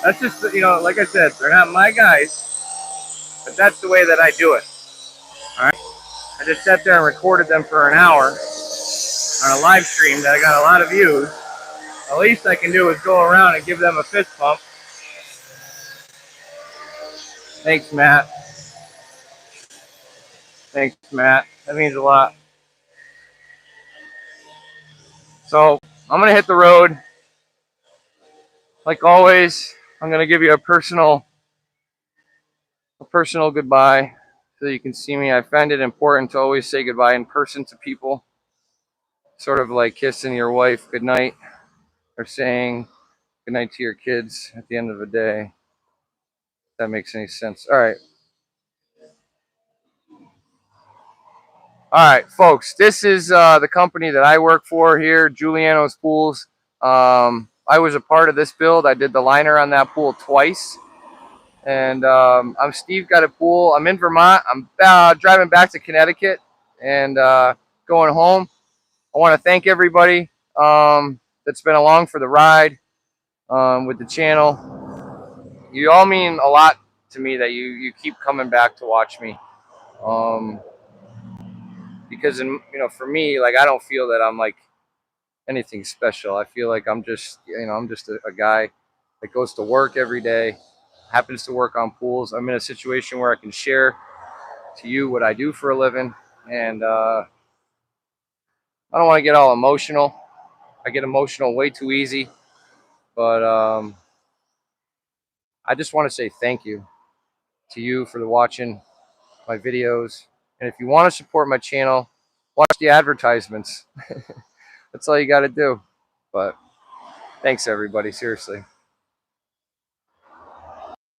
That's just, you know, like I said, they're not my guys, but that's the way that I do it. All right. I just sat there and recorded them for an hour on a live stream that I got a lot of views. The least I can do is go around and give them a fist bump. Thanks, Matt. Thanks, Matt. That means a lot. So I'm going to hit the road. Like always, I'm going to give you a personal goodbye so you can see me. I find it important to always say goodbye in person to people. Sort of like kissing your wife goodnight or saying goodnight to your kids at the end of the day. If that makes any sense. All right. All right, folks, this is the company that I work for here, Giuliano's Pools. I was a part of this build. I did the liner on that pool twice. And I'm Steve, got a pool. I'm in Vermont. I'm driving back to Connecticut and going home. I want to thank everybody that's been along for the ride with the channel. You all mean a lot to me that you keep coming back to watch me. Because for me, like, I don't feel that I'm like anything special. I feel like I'm just a guy that goes to work every day, happens to work on pools. I'm in a situation where I can share to you what I do for a living, and I don't want to get all emotional. I get emotional way too easy, but I just want to say thank you to you for watching my videos. And if you want to support my channel, watch the advertisements. That's all you got to do. But thanks, everybody. Seriously.